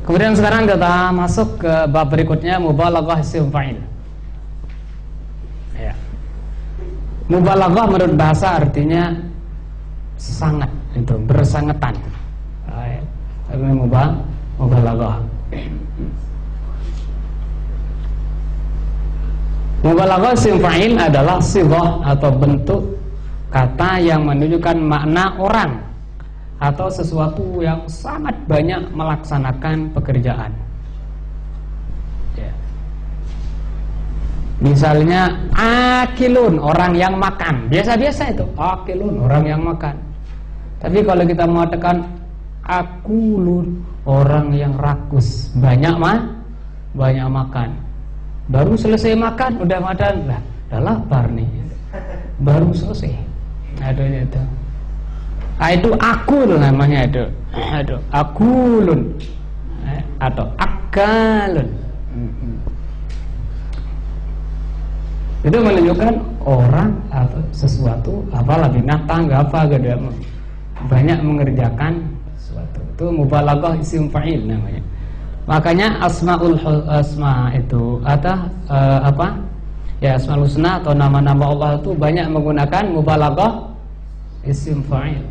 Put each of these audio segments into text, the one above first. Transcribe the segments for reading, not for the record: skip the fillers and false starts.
Kemudian sekarang kita masuk ke bab berikutnya, mubalaghah isim fa'il. Ya. Mubalaghah menurut bahasa artinya sangat, itu bersangetan. Ini mubalaghah. Mubalaghah isim fa'il adalah sighah atau bentuk kata yang menunjukkan makna orang atau sesuatu yang sangat banyak melaksanakan pekerjaan. Ya. Misalnya akilun, orang yang makan. Biasa-biasa itu akilun, orang yang makan. Tapi kalau kita mengatakan akulun, orang yang rakus, banyak makan. Baru selesai makan udah makan, lah udah lapar nih. Baru selesai. Adanya itu. Itu akul namanya itu. Akulun atau akalun. Itu menunjukkan orang atau sesuatu, apalah binatang, apa gitu, banyak mengerjakan sesuatu. Itu mubalaghah isim fa'il namanya. Makanya asma itu atau apa? Ya, asmaul husna atau nama-nama Allah itu banyak menggunakan mubalaghah isim fa'il.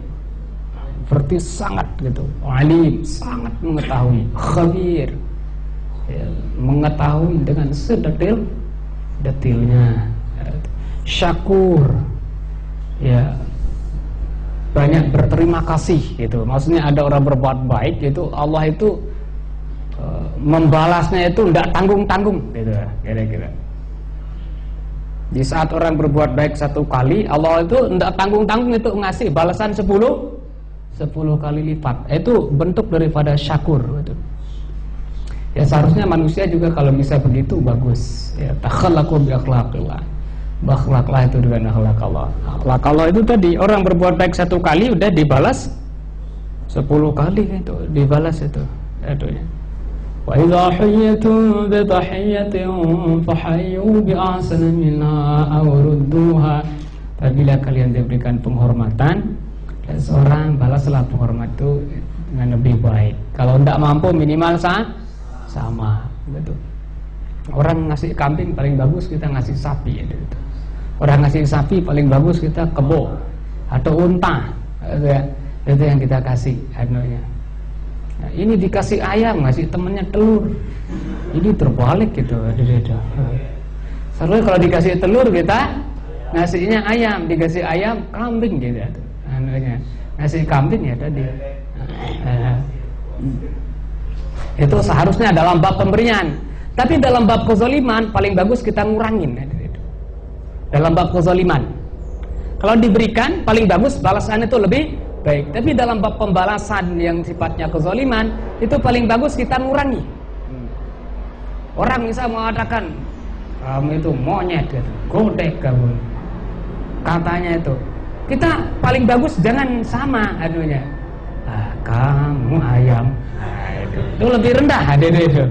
Berarti sangat gitu, alim, sangat mengetahui, khabir, ya, mengetahui dengan sedetil-detilnya, syakur, ya, banyak berterima kasih gitu. Maksudnya ada orang berbuat baik gitu, Allah itu membalasnya itu tidak tanggung-tanggung gitu, kira-kira. Di saat orang berbuat baik satu kali, Allah itu tidak tanggung-tanggung itu ngasih balasan 10 kali lipat. Itu bentuk daripada syakur gitu. Ya seharusnya manusia juga kalau bisa begitu bagus. Ya takhallaqu bi akhlaqillah. Bakhlaklah itu dengan akhlak Allah. Akhlak Allah itu tadi orang berbuat baik satu kali udah dibalas 10 kali itu, dibalas itu. Aduh. Wa idza hayyatum bi tahiyyatin fahayyu bi ahsana minha aw rudduha. Apabila kalian diberikan penghormatan dan seorang, balaslah penghormat itu dengan lebih baik. Kalau tidak mampu minimal sama gitu. Orang ngasih kambing paling bagus kita ngasih sapi gitu. Orang ngasih sapi paling bagus kita kebo atau unta gitu ya. Itu yang kita kasih anunya. Nah, ini dikasih ayam, ngasih temennya telur. Ini terbalik gitu. Soalnya kalau dikasih telur kita ngasihnya ayam, dikasih ayam kambing gitu. Anunya ngasih kambing ya tadi. Itu seharusnya dalam bab pemberian. Tapi dalam bab kezaliman paling bagus kita ngurangin. Dalam bab kezaliman, kalau diberikan paling bagus balasannya itu lebih baik. Tapi dalam bab pembalasan yang sifatnya kezaliman itu paling bagus kita ngurangi. Orang bisa mengatakan kamu itu monyet, godek kamu, katanya itu. Kita paling bagus jangan sama anunya. Kamu ayam. Itu lebih rendah itu.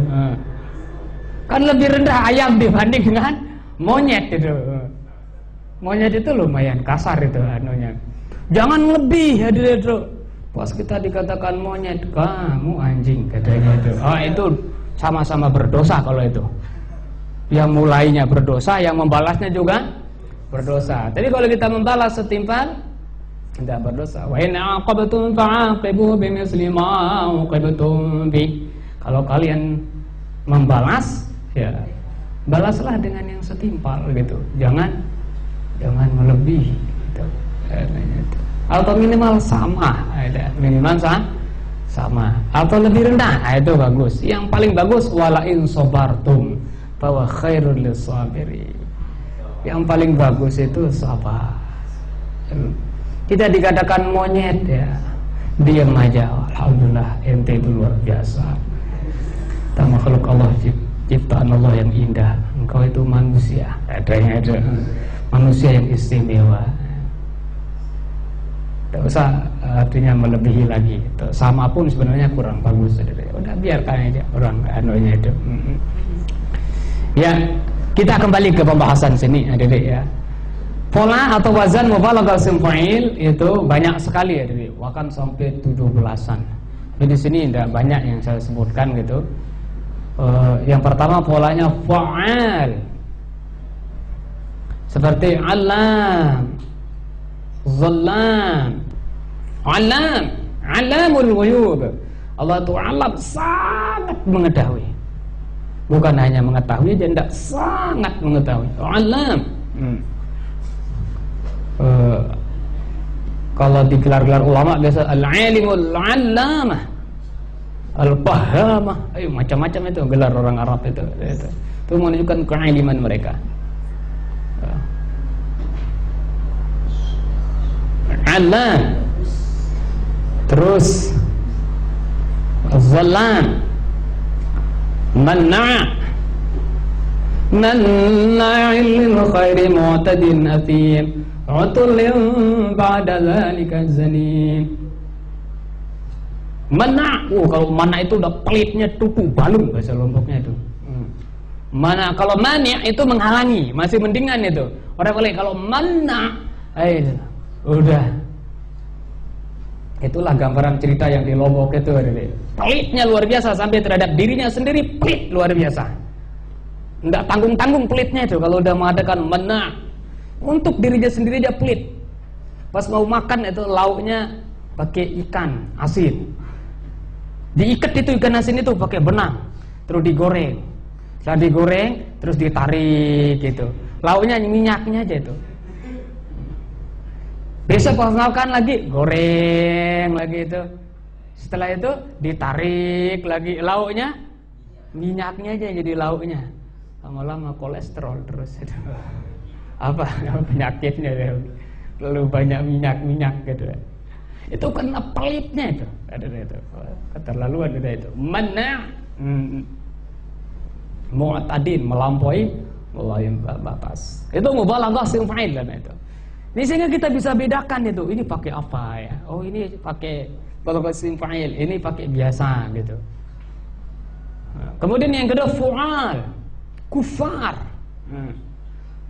Kan lebih rendah ayam dibanding dengan monyet itu. Monyet itu lumayan kasar itu anunya. Jangan lebih itu. Pas kita dikatakan monyet, kamu anjing katanya itu. Itu sama-sama berdosa kalau itu. Yang mulainya berdosa, yang membalasnya juga berdosa. Jadi kalau kita membalas setimpal tidak berdosa. Wa in aqabtum fa'aqibu bimithli ma uqibtum bi. Kalau kalian membalas, ya balaslah dengan yang setimpal gitu. Jangan melebihi gitu. Atau minimal sama, minimal sama. Atau lebih rendah, itu bagus. Yang paling bagus wala in sabartum fa khairul lisabirin. Yang paling bagus itu sabar. Tidak dikatakan monyet ya, diam aja. Alhamdulillah ente itu luar biasa. Tak makhluk Allah, ciptaan Allah yang indah. Engkau itu manusia. Adanya itu manusia yang istimewa. Tidak usah artinya melebihi lagi. Sama pun sebenarnya kurang bagus. Udah biarkan aja orang anunya itu. Ya, kita kembali ke pembahasan sini, adik-adik ya. Pola atau wazan mubalaghah isim fa'il itu banyak sekali ya, bahkan sampai 17-an. Jadi di sini tidak banyak yang saya sebutkan gitu. Yang pertama polanya fa'al, seperti alam, zallam, alam, alamul ghuyub. Allah itu alam, sangat mengetahui. Bukan hanya mengetahui, dia tidak, sangat mengetahui. Alam. Kalau digelar-gelar ulama biasa al-alimul allamah, al-fahamah, macam-macam itu gelar orang Arab itu menunjukkan keiliman mereka. Alam, terus zallam, manna' lil khairi mu'tadin athim, utullin ba'da dzalika zanim. Mana? Kalau mana itu udah pelitnya tupu balung bahasa Lomboknya itu. Mana? Kalau mani itu menghalangi, masih mendingan itu. Orang boleh kalau mana, udah. Itulah gambaran cerita yang di Lombok itu. Pelitnya luar biasa sampai terhadap dirinya sendiri pelit luar biasa. Enggak tanggung-tanggung pelitnya itu kalau udah mengadakan mana. Untuk dirinya sendiri dia pelit. Pas mau makan itu lauknya pakai ikan asin. Diikat itu ikan asin itu pakai benang, terus digoreng. Setelah digoreng, terus ditarik gitu. Lauknya minyaknya aja itu. Besok pas makan lagi, goreng lagi itu. Setelah itu ditarik lagi lauknya, minyaknya aja jadi lauknya. Lama-lama kolesterol terus itu. Apa penyakitnya ya? Lalu banyak minyak gitu. Itu kena pelitnya itu. Ada itu. Keterlaluan itu. Mana mu'tadin, melampaui batas. Itu mubalaghah sing fa'il dan itu. Ini sehingga kita bisa bedakan itu. Ini pakai apa ya? Oh, ini pakai balaghah sing fa'il, ini pakai biasa gitu. Kemudian yang kedua fu'al, kufar.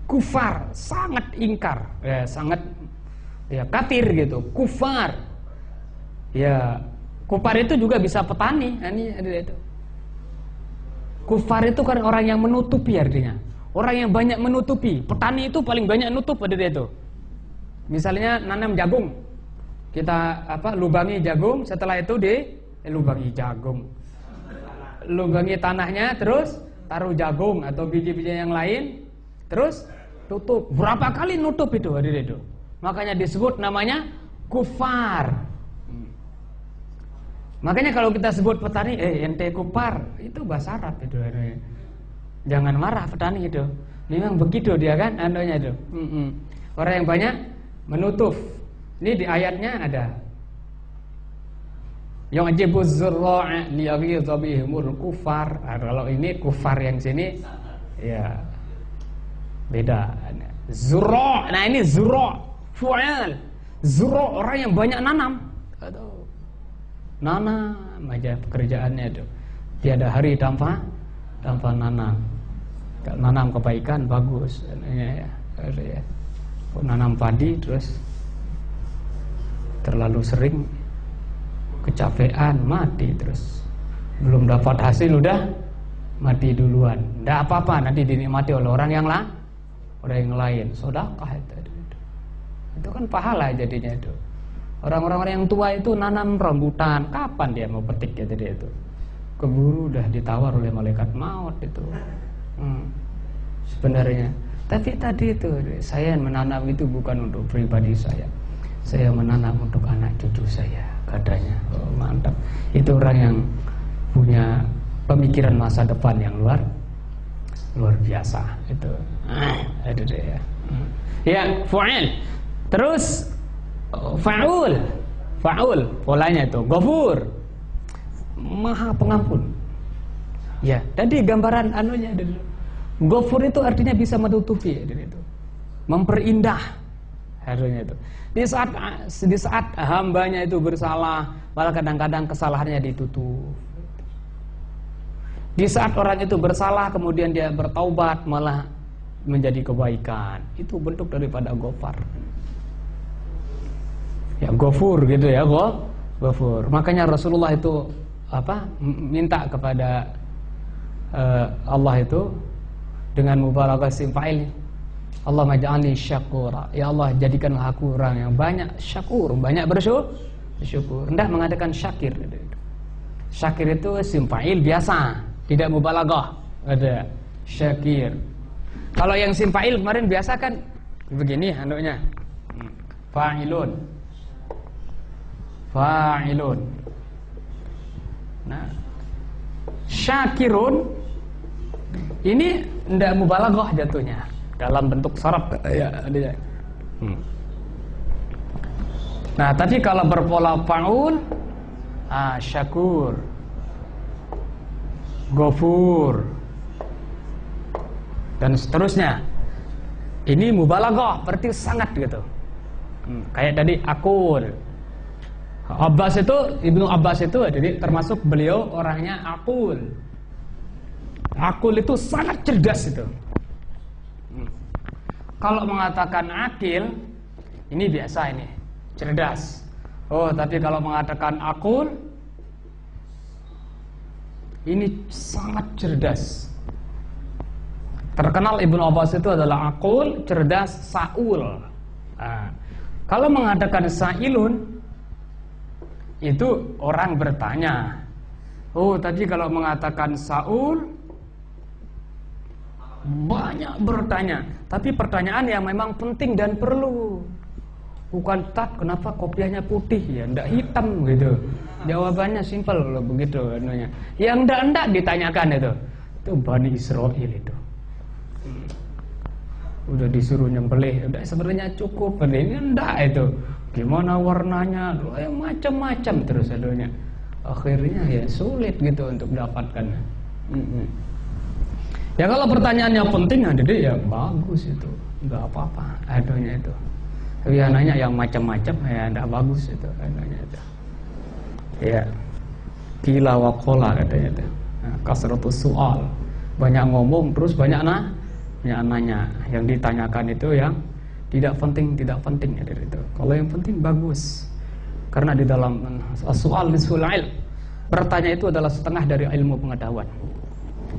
Kufar sangat ingkar, ya, sangat ya kafir gitu. Kufar. Ya, kufar itu juga bisa petani. Ini ada itu. Kufar itu kan orang yang menutupi artinya. Orang yang banyak menutupi. Petani itu paling banyak nutup ada itu. Misalnya nanam jagung. Kita lubangi jagung, setelah itu lubangi jagung. Lubangi tanahnya, terus taruh jagung atau biji-biji yang lain, terus tutup. Berapa kali nutup itu hadir itu. Makanya disebut namanya kufar. Makanya kalau kita sebut petani, ente kufar, itu bahasa Arab itu. Jangan marah petani itu. Memang begitu dia kan, anunya itu. Orang yang banyak menutup. Ini di ayatnya ada. Yang ajibuz zurra'a liyaghidha bihimul kufar. Kalau ini kufar yang sini ya beda. Zurra'. Nah ini zurra', fu'al. Zurra' orang yang banyak nanam. Nanam aja pekerjaannya itu. Tiada hari tanpa nanam. Kalau nanam kebaikan bagus. Ya. Nanam padi terus terlalu sering kecapean mati terus. Belum dapat hasil udah mati duluan. Tidak apa-apa, nanti dinikmati oleh orang yang lain. Sedekah itu kan pahala jadinya itu. Orang-orang yang tua itu nanam rambutan, kapan dia mau petik ya tadi itu? Keburu udah ditawar oleh malaikat maut itu. Sebenarnya, tapi tadi itu saya menanam itu bukan untuk pribadi saya. Saya menanam untuk anak cucu saya, katanya. Oh, mantap. Itu orang yang punya pemikiran masa depan yang luar biasa itu. Itu dia. Ya, fu'il. Terus fa'ul polanya itu Ghafur, Maha Pengampun. Ya, tadi gambaran anunya dulu. Ghafur itu artinya bisa menutupi itu. Memperindah harusnya itu. Di saat hambanya itu bersalah, malah kadang-kadang kesalahannya ditutup. Di saat orang itu bersalah kemudian dia bertaubat malah menjadi kebaikan. Itu bentuk daripada Ghafar. Ya Ghafur gitu ya, Ghafur. Makanya Rasulullah itu minta kepada Allah itu dengan mubalaghah isim fa'il. Allah maj'alni syakura. Ya Allah, jadikanlah aku orang yang banyak syakur, banyak bersyukur. Hendak mengatakan syakir. Syakir itu isim fa'il biasa, tidak mubalaghah. Ada syakir. Kalau yang isim fa'il kemarin biasa kan begini handuknya. Fa'ilun. Fa'ilun. Nah, syakirun ini tidak mubalaghah jatuhnya dalam bentuk syarat ya. Nah, tadi kalau berpola fa'ul, syakur, ghafur, dan seterusnya. Ini mubalaghah, berarti sangat gitu. Kayak tadi akul. Ibnu Abbas itu jadi termasuk beliau orangnya akul. Akul itu sangat cerdas itu. Kalau mengatakan akil, ini biasa ini, cerdas. Oh, tapi kalau mengatakan akul, ini sangat cerdas. Terkenal Ibnu Abbas itu adalah akul, cerdas, saul. Kalau mengatakan sailun, itu orang bertanya. Oh, tadi kalau mengatakan saul, banyak bertanya. Tapi pertanyaan yang memang penting dan perlu. Bukan kenapa kopiahnya putih ya, ndak hitam gitu. Jawabannya simpel loh begitu anunya. Yang ndak ditanyakan itu Bani Israil itu. Udah disuruh nyembelih, udah sebenarnya cukup. Ini ndak itu. Gimana warnanya? Macam-macam terus anunya. Akhirnya ya sulit gitu untuk mendapatkan. Ya kalau pertanyaannya penting jadi ya bagus itu, nggak apa-apa anunya itu. Tapi ya nanya yang macam-macam ya nggak bagus itu anunya itu. Ya, kila wa qola katanya itu. Kasratus soal, banyak ngomong terus banyak nanya. Yang ditanyakan itu yang tidak penting ya dari itu. Kalau yang penting bagus. Karena di dalam soal nisful ilm, bertanya itu adalah setengah dari ilmu pengetahuan.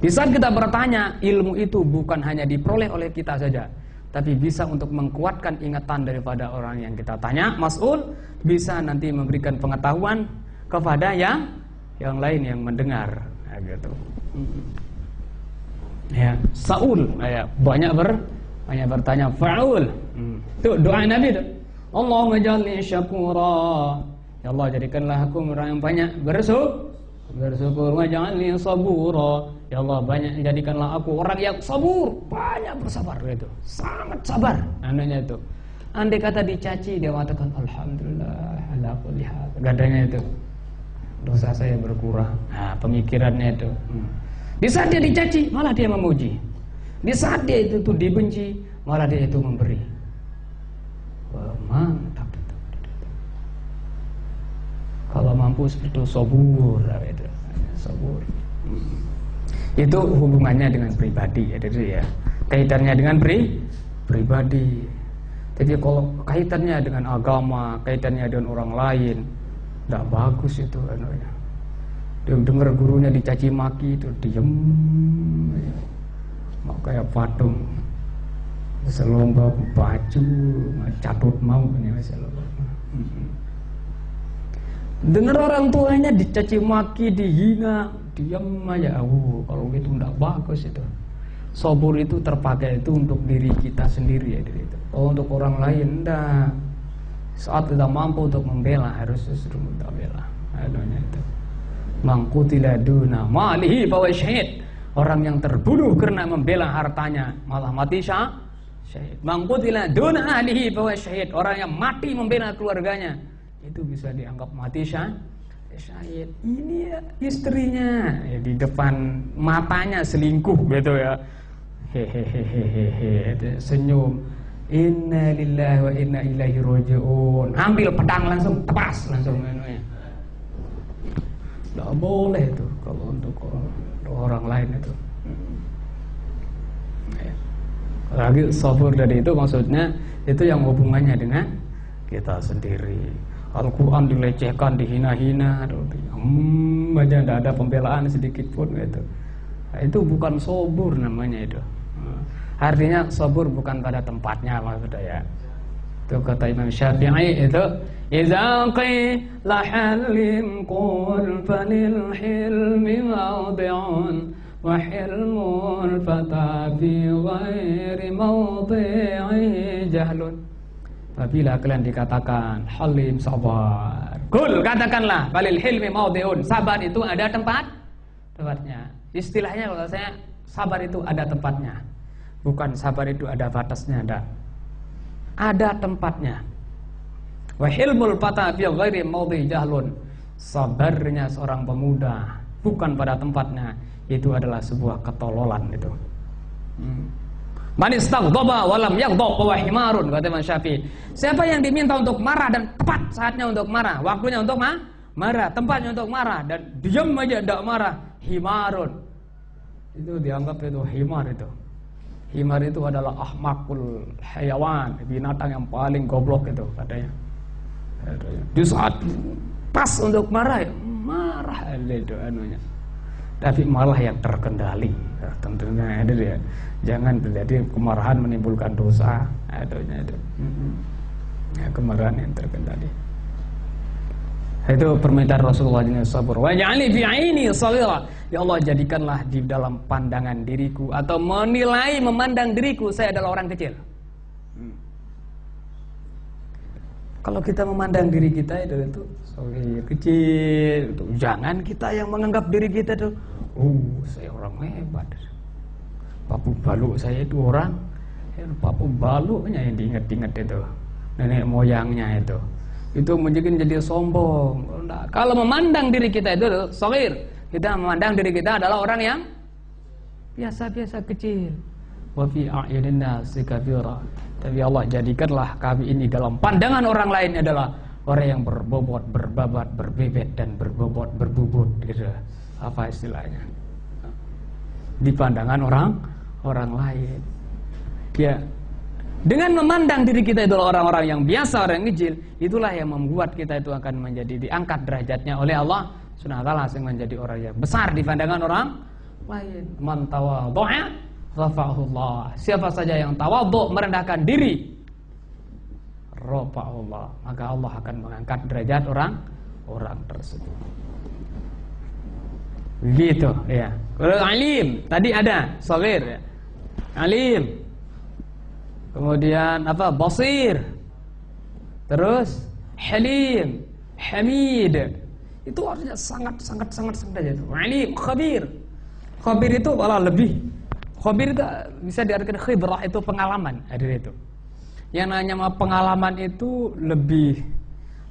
Di saat kita bertanya, ilmu itu bukan hanya diperoleh oleh kita saja, tapi bisa untuk mengkuatkan ingatan daripada orang yang kita tanya, mas'ul, bisa nanti memberikan pengetahuan kepada yang lain yang mendengar, gitu. Ya, saul, ya, banyak bertanya, fa'ul. Itu doa Nabi itu. Allahumma jalni syakura. Ya Allah, jadikanlah aku orang yang banyak bersyukur, waj'alni sabura. Ya Allah, jadikanlah aku orang yang sabur, banyak bersabar gitu. Sangat sabar anaknya itu. Andai kata dicaci dia mengatakan alhamdulillah ala kulli hal. Gadanya itu dosa saya berkurang. Nah, pemikirannya itu. Di saat dia dicaci, malah dia memuji. Di saat dia itu dibenci, malah dia itu memberi. Wah, mantap itu. Kalau mampu seperti itu sabur itu. Sabur. Itu hubungannya dengan pribadi ya, jadi ya kaitannya dengan pribadi. Jadi kalau kaitannya dengan agama, kaitannya dengan orang lain, tidak bagus itu anunya. Dia dengar gurunya dicaci maki itu diem, mau kayak patung, selomba baju, catut mau ini selomba. Dengar orang tuanya dicaci maki, dihina, diam aja. Kalau gitu tidak bagus itu. Sabur itu terpakai itu untuk diri kita sendiri ya diri itu. Kalau untuk orang lain tidak. Saat tidak mampu untuk membela harus justru kita bela. Adanya itu. Mangqutila duna malihi fa syahid. Orang yang terbunuh karena membela hartanya malah mati syahid. Mangqutila duna ahlihi fa syahid. Orang yang mati membela keluarganya itu bisa dianggap mati syahid. Ini ya istrinya ya, di depan matanya selingkuh gitu ya. Hehehe, senyum. Inna lillahi wa inna ilaihi raji'un. Ambil pedang langsung tepas langsung menunya. Tidak boleh itu kalau untuk orang lain itu. Lagi sabur dari itu maksudnya itu yang hubungannya dengan kita sendiri. Al-Quran dilecehkan, dihina-hina, aja tidak ada pembelaan sedikit pun gitu. Nah, itu bukan sobur namanya itu. Artinya sobur bukan pada tempatnya maksudnya ya. Itu kata Imam Syafi'i itu, "Idza qila halim qul falil hilmi mawdi'un wa hilmul fata fi ghairi mawdi'i jahlun." Apabila kalian dikatakan halim, sabar, kul, katakanlah falil hilmi mawdi'un, sabar itu ada tempatnya. Istilahnya kalau saya, sabar itu ada tempatnya. Bukan sabar itu ada batasnya, ada tempatnya. Wa hilmul fata fi ghairi mawdi'i jahlun, sabarnya seorang pemuda bukan pada tempatnya, itu adalah sebuah ketololan itu. Man istaghdaba wa lam yaghdab wa himarun, kata Imam Syafi'i. Siapa yang diminta untuk marah dan tepat saatnya untuk marah, waktunya untuk marah, tempatnya untuk marah, dan diam aja tidak marah, himarun. Itu dianggap itu himar itu. Himar itu adalah ahmakul hayawan, binatang yang paling goblok itu katanya. Di saat pas untuk marah itu anunya. Tapi malah yang terkendali, ya, tentunya ada ya. Jangan terjadi kemarahan menimbulkan dosa, adanya itu. Ya, kemarahan yang terkendali. Itu permintaan Rasulullah SAW. Waj'alni fi 'aini shaghira. Ya Allah, jadikanlah di dalam pandangan diriku, atau menilai, memandang diriku, saya adalah orang kecil. Kalau kita memandang diri kita itu kecil, itu jangan kita yang menganggap diri kita itu, saya orang hebat. Papu Balu saya itu orang, Papu Balunya yang diingat-ingat itu, nenek moyangnya itu menjadi sombong. Nah, kalau memandang diri kita itu shaghir, kita memandang diri kita adalah orang yang biasa-biasa kecil. Wa fi a'yunin nasi kabira. Tapi Allah, jadikanlah kami ini dalam pandangan orang lain adalah orang yang berbobot, berbabat, berbebet, dan berbobot, berbubut gitu. Apa istilahnya? Di pandangan orang lain. Ya. Dengan memandang diri kita itu orang-orang yang biasa, orang yang kecil, itulah yang membuat kita itu akan menjadi diangkat derajatnya oleh Allah Subhanahu wa taala, sehingga menjadi orang yang besar di pandangan orang lain. Man tawadhu'a rafa'ahullah. Siapa saja yang tawadhu, merendahkan diri, rafa'ahullah, maka Allah akan mengangkat derajat orang tersebut. Gitu ya. Kalau alim tadi ada shaghir ya. Alim. Kemudian apa? Basir. Terus halim, hamid. Itu artinya sangat aja itu. Alim, khabir. Khabir itu malah lebih. Khabir itu bisa diartikan khibrah, itu pengalaman, hadir itu. Yang namanya pengalaman itu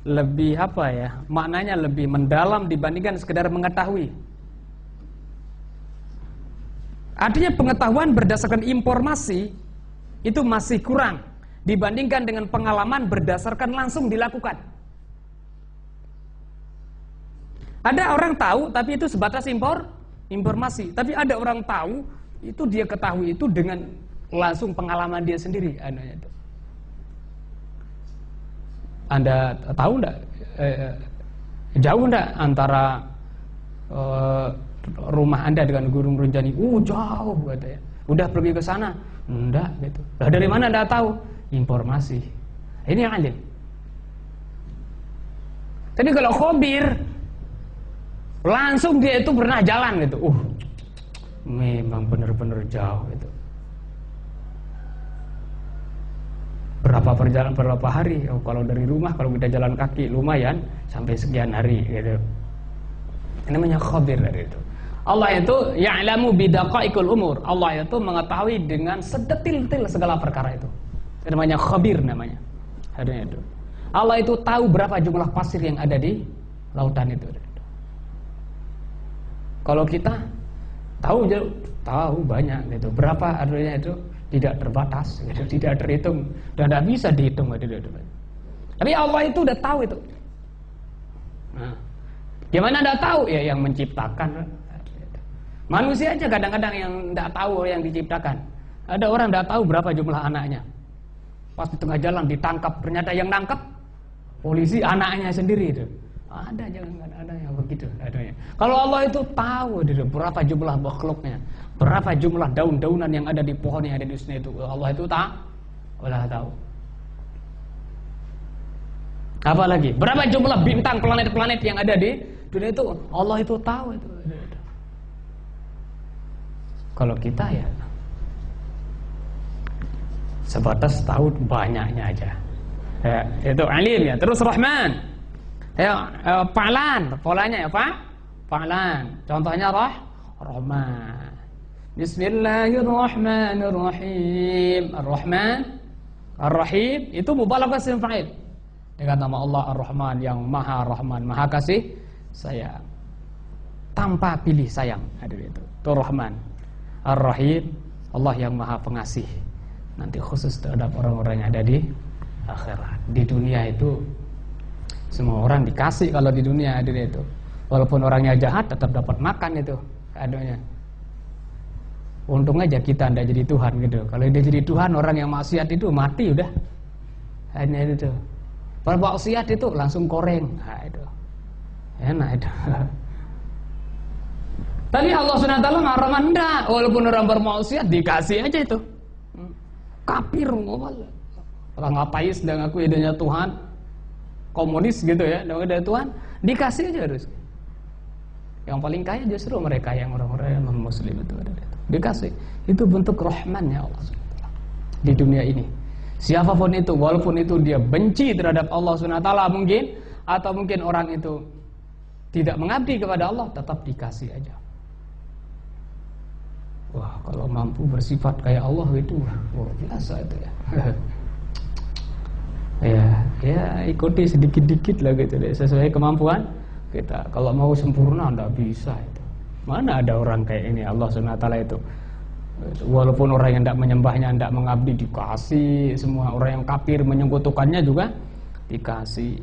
lebih apa ya? Maknanya lebih mendalam dibandingkan sekedar mengetahui. Artinya pengetahuan berdasarkan informasi itu masih kurang dibandingkan dengan pengalaman berdasarkan langsung dilakukan. Ada orang tahu tapi itu sebatas informasi, tapi ada orang tahu itu dia ketahui itu dengan langsung pengalaman dia sendiri. Anda tahu enggak jauh enggak antara rumah Anda dengan Gunung Rinjani? Jauh katanya. Udah pergi ke sana? Enggak gitu. Lah dari mana Anda tahu? Informasi. Ini yang alim. Tapi kalau khabir, langsung dia itu pernah jalan gitu. Memang benar-benar jauh itu. Berapa perjalanan, berapa hari? Kalau dari rumah, kalau kita jalan kaki lumayan sampai sekian hari gitu. Ini namanya khabir dari itu. Allah itu ya'lamu bidaqaiqul umur. Allah itu mengetahui dengan sedetil-detil segala perkara itu. Itu namanya khabir namanya. Adanya itu. Allah itu tahu berapa jumlah pasir yang ada di lautan itu. Kalau kita tahu banyak gitu. Berapa adanya itu tidak terbatas, gitu, tidak terhitung dan tidak bisa dihitung gitu. Tapi Allah itu udah tahu itu. Nah, gimana Anda tahu? Ya yang menciptakan. Manusia aja kadang-kadang yang tidak tahu yang diciptakan. Ada orang tidak tahu berapa jumlah anaknya. Pas di tengah jalan ditangkap, ternyata yang nangkap polisi anaknya sendiri itu. Ada, jangan ada yang begitu adanya. Kalau Allah itu tahu berapa jumlah makhluknya, berapa jumlah daun-daunan yang ada di pohon yang ada di dunia itu. Allah itu tahu. Apalagi berapa jumlah bintang, planet-planet yang ada di dunia itu, Allah itu tahu itu. Kalau kita ya sebatas tahu banyaknya aja. Ya, itu alim ya. Terus Rahman. Ya, Fa'lan, polanya ya, Fa'lan. Contohnya Rahman. Bismillahirrahmanirrahim. Ar-Rahman, Ar-Rahim itu mubalaghah isim fa'il. Dengan nama Allah Ar-Rahman yang Maha Rahman, Maha kasih sayang. Tanpa pilih sayang, hadir itu. Itu Rahman. Ar-Rahim, Allah yang Maha Pengasih. Nanti khusus terhadap orang-orang yang ada di akhirat. Di dunia itu semua orang dikasih, kalau di dunia hadir itu. Walaupun orangnya jahat tetap dapat makan itu kadonya. Untung aja kita tidak jadi Tuhan gitu. Kalau dia jadi Tuhan, orang yang maksiat itu mati udah. Hanya itu. Bermaksiat itu langsung koreng. Nah, itu. Enak itu. Tapi Allah SWT ngarang enggak. Walaupun orang bermaksiat dikasih aja itu. Kafir ngomong. Orang ngapais dan ngaku idenya Tuhan. Komunis gitu ya, dengan Tuhan dikasih aja harus. Yang paling kaya justru mereka yang orang-orang yang non-muslim itu ada itu. Dikasih. Itu bentuk rahmannya Allah SWT di dunia ini. Siapapun itu, walaupun itu dia benci terhadap Allah SWT mungkin, atau mungkin orang itu tidak mengabdi kepada Allah, tetap dikasih aja. Wah, kalau mampu bersifat kayak Allah itu luar biasa itu ya. Ya ikuti sedikit-dikit lah gitu deh, sesuai kemampuan kita. Kalau mau sempurna enggak bisa itu. Mana ada orang kayak ini Allah SWT itu. Walaupun orang yang tidak menyembahnya, tidak mengabdi, dikasih. Semua orang yang kafir menyekutukannya juga dikasih.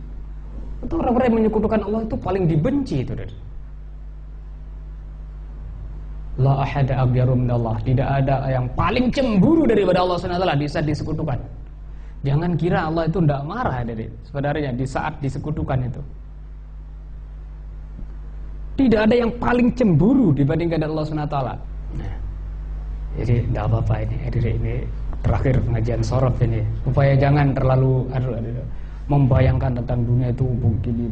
Itu orang-orang yang menyekutukan Allah itu paling dibenci itu. La ahada aghyaru minallah. Tidak ada yang paling cemburu daripada Allah SWT di saat disekutukan. Jangan kira Allah itu tidak marah sebenarnya di saat disekutukan itu. Tidak ada yang paling cemburu dibandingkan Allah SWT. Nah, jadi tidak apa-apa ini terakhir pengajian sorot ini, supaya jangan terlalu membayangkan tentang dunia itu begini.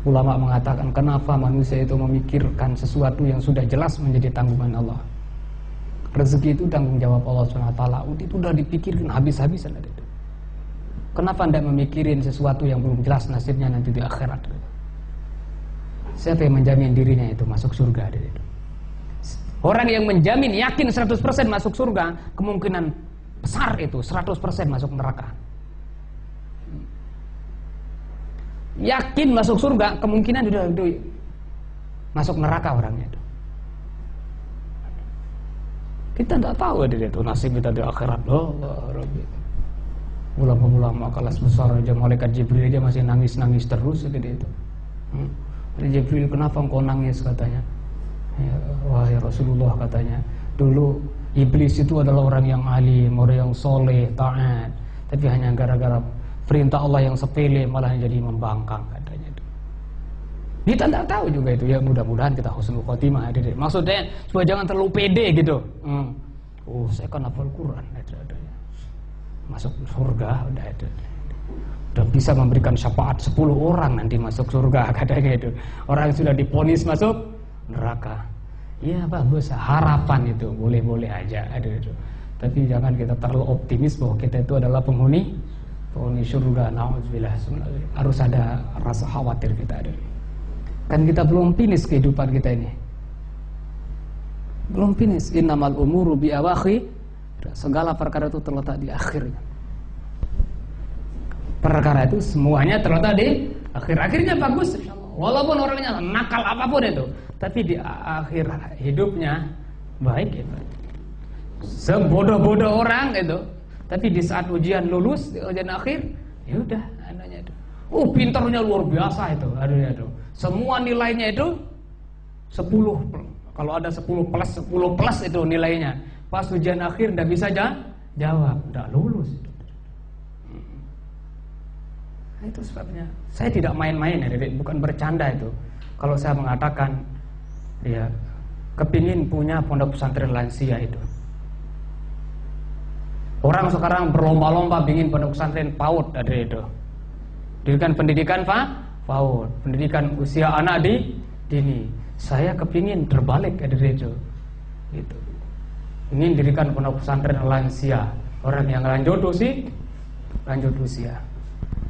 Ulama mengatakan kenapa manusia itu memikirkan sesuatu yang sudah jelas menjadi tanggungan Allah. Rezeki itu tanggung jawab Allah SWT. Itu sudah dipikirin habis-habisan. Kenapa tidak memikirin sesuatu yang belum jelas nasibnya nanti di akhirat? Siapa yang menjamin dirinya itu masuk surga? Orang yang menjamin yakin 100% masuk surga, kemungkinan besar itu 100% masuk neraka. Yakin masuk surga, kemungkinan sudah masuk neraka orangnya itu. Kita tidak tahu itu nasib kita di akhirat. Allah Rabbi. Ulama-ulama kelas besar aja, malaikat Jibril aja masih nangis-nangis terus gitu itu. Jibril, kenapa engkau nangis katanya? Ya, wahai Rasulullah katanya, dulu iblis itu adalah orang yang alim, orang yang soleh, taat, tapi hanya gara-gara perintah Allah yang sepele malah jadi membangkang katanya itu. Kita tidak tahu juga itu ya, mudah-mudahan kita husnul khotimah. Maksudnya supaya jangan terlalu pede gitu. Saya kan hafal Quran, masuk surga udah bisa memberikan syafaat 10 orang nanti masuk surga katanya itu. Orang yang sudah divonis masuk neraka. Iya bagus, harapan itu boleh-boleh aja ada itu. Tapi jangan kita terlalu optimis bahwa kita itu adalah penghuni surga. Nauzubillah. Harus ada rasa khawatir kita ada. Kan kita belum finish kehidupan kita ini. Belum finish. Innamal umuru bi awakhir. Segala perkara itu terletak di akhirnya. Perkara itu semuanya terletak di akhir-akhirnya bagus insyaallah. Walaupun orangnya nakal apapun itu, tapi di akhir hidupnya baik itu. Sebodoh-bodoh orang itu, tapi di saat ujian lulus, di ujian akhir, ya udah adanya itu. Pintarnya luar biasa itu, aduh. Semua nilainya itu 10. Kalau ada 10 plus itu nilainya. Pas ujian akhir enggak bisa jawab, enggak lulus itu. Nah, itu sebabnya saya tidak main-main ya, Dedek, bukan bercanda itu. Kalau saya mengatakan ya kepingin punya pondok pesantren lansia itu. Orang sekarang berlomba-lomba bikin pondok pesantren PAUD ada itu. Pendidikan PAUD, pendidikan usia anak dini. Saya kepingin terbalik ada itu. Gitu. Ingin dirikan pondok pesantren lansia, orang yang lanjut usia.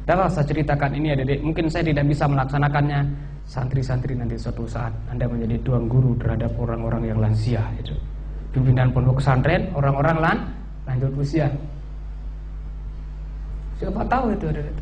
Dapat saya ceritakan ini ya, Dedek. Mungkin saya tidak bisa melaksanakannya. Santri-santri nanti suatu saat Anda menjadi tuan guru terhadap orang-orang yang lansia itu. Pimpinan pondok pesantren orang-orang lanjut usia. Siapa tahu itu, Dedek.